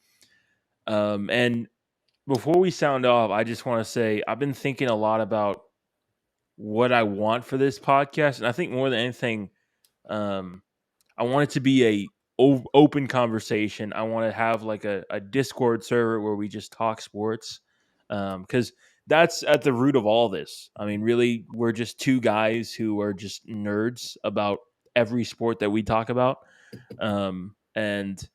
and before we sound off, I just want to say I've been thinking a lot about what I want for this podcast, and I think more than anything, um, I want it to be open conversation. I want to have like a Discord server where we just talk sports, because that's at the root of all this. I mean, really, we're just two guys who are just nerds about every sport that we talk about, and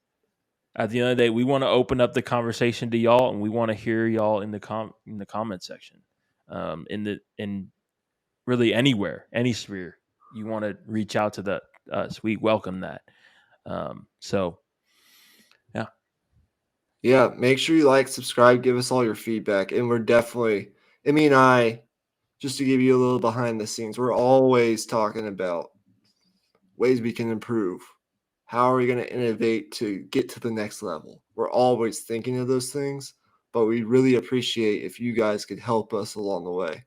at the end of the day, we want to open up the conversation to y'all, and we want to hear y'all in the comment section, in really anywhere, any sphere you want to reach out to us. We welcome that. So yeah, Yeah, make sure you like, subscribe, give us all your feedback. And we're definitely, Emmy and I, just to give you a little behind the scenes, we're always talking about ways we can improve. How are we going to innovate to get to the next level? We're always thinking of those things, but we really appreciate if you guys could help us along the way.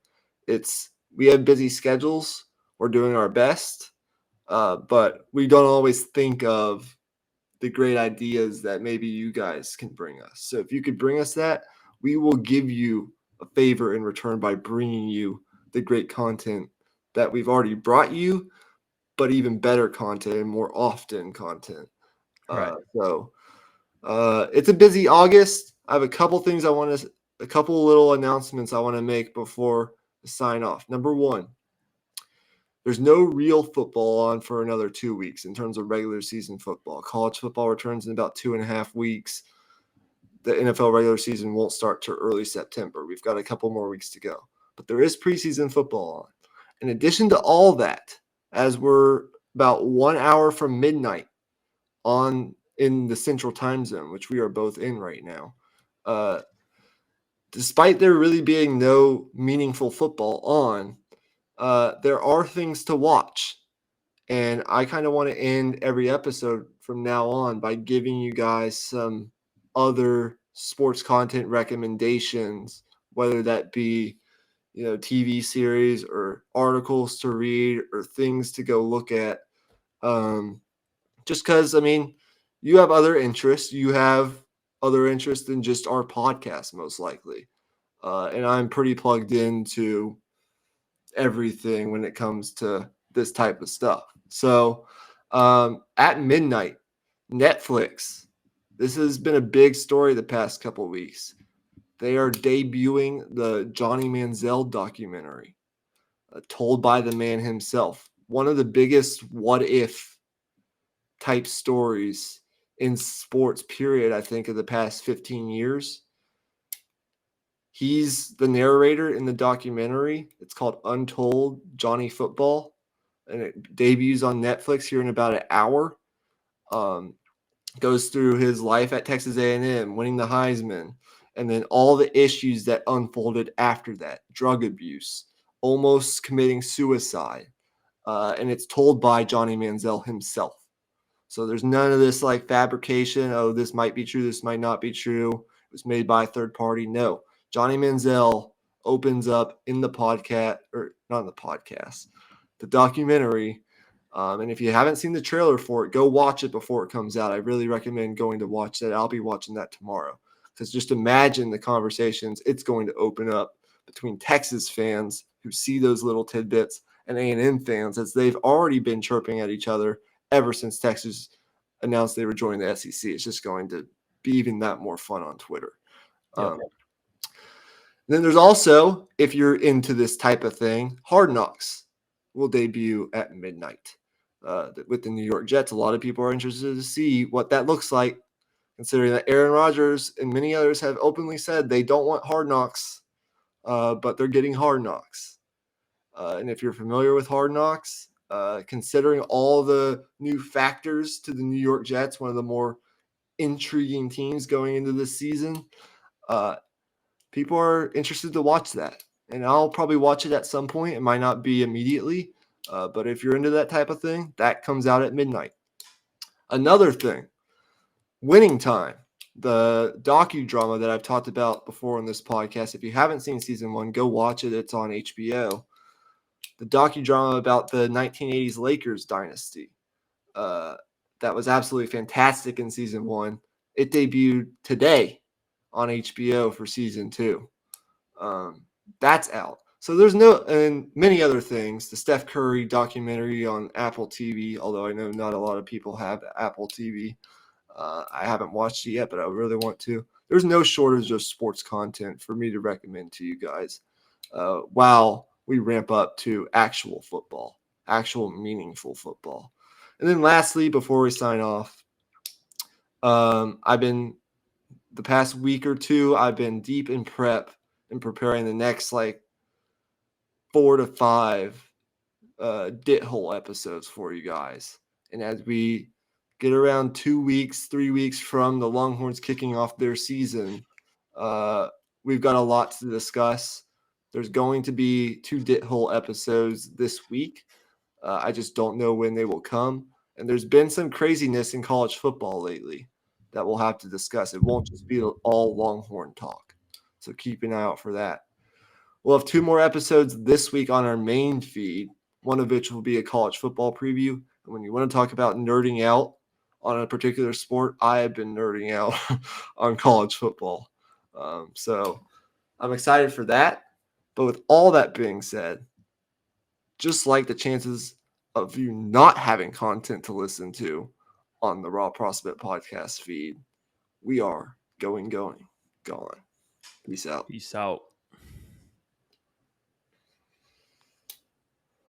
We have busy schedules. We're doing our best, but we don't always think of the great ideas that maybe you guys can bring us. So if you could bring us that, we will give you a favor in return by bringing you the great content that we've already brought you, but even better content and more often content. right. It's a busy August. I have a couple little announcements I want to make before the sign off. Number one, there's no real football on for another 2 weeks in terms of regular season football. College football returns in about 2.5 weeks. The NFL regular season won't start till early September. We've got a couple more weeks to go, but there is preseason football on. In addition to all that, as we're about 1 hour from midnight on in the Central Time Zone, which we are both in right now. Despite there really being no meaningful football on, there are things to watch. And I kind of want to end every episode from now on by giving you guys some other sports content recommendations, whether that be, TV series or articles to read or things to go look at. Just because, I mean, you have other interests. You have other interests than just our podcast, most likely. And I'm pretty plugged into everything when it comes to this type of stuff. So at midnight, Netflix, this has been a big story the past couple of weeks. They are debuting the Johnny Manziel documentary, told by the man himself. One of the biggest what if type stories in sports, period, I think, of the past 15 years. He's the narrator in the documentary. It's called Untold Johnny Football, and it debuts on Netflix here in about an hour. Goes through his life at Texas A&M, winning the Heisman, and then all the issues that unfolded after that: drug abuse, almost committing suicide, and it's told by Johnny Manziel himself. So there's none of this like fabrication. Oh, this might be true. This might not be true. It was made by a third party. No, Johnny Manziel opens up in the podcast, or not in the podcast, the documentary. And if you haven't seen the trailer for it, go watch it before it comes out. I really recommend going to watch that. I'll be watching that tomorrow, because just imagine the conversations it's going to open up between Texas fans who see those little tidbits and A&M fans, as they've already been chirping at each other ever since Texas announced they were joining the SEC. It's just going to be even that more fun on Twitter. Yep. Then there's also, if you're into this type of thing, Hard Knocks will debut at midnight with the New York Jets. A lot of people are interested to see what that looks like, considering that Aaron Rodgers and many others have openly said they don't want Hard Knocks, but they're getting Hard Knocks. And if you're familiar with Hard Knocks, considering all the new factors to the New York Jets, one of the more intriguing teams going into this season, people are interested to watch that. And I'll probably watch it at some point. It might not be immediately, but if you're into that type of thing, that comes out at midnight. Another thing, Winning Time, the docudrama that I've talked about before on this podcast. If you haven't seen season 1, go watch it. It's on HBO. The docudrama about the 1980s Lakers dynasty. That was absolutely fantastic in season 1. It debuted today on HBO for season 2. That's out. So there's and many other things. The Steph Curry documentary on Apple TV, although I know not a lot of people have Apple TV. I haven't watched it yet, but I really want to. There's no shortage of sports content for me to recommend to you guys while we ramp up to actual football, actual meaningful football. And then lastly, before we sign off, I've been the past week or two, I've been deep in prep and preparing the next 4 to 5 dit hole episodes for you guys. And as we get around 2 weeks, 3 weeks from the Longhorns kicking off their season, we've got a lot to discuss. There's going to be 2 dit hole episodes this week. I just don't know when they will come. And there's been some craziness in college football lately that we'll have to discuss. It won't just be all Longhorn talk. So keep an eye out for that. We'll have 2 more episodes this week on our main feed, one of which will be a college football preview. And when you want to talk about nerding out on a particular sport, I have been nerding out on college football. So I'm excited for that. But with all that being said, just like the chances of you not having content to listen to on the Raw Prospect podcast feed, we are gone. Peace out. Peace out.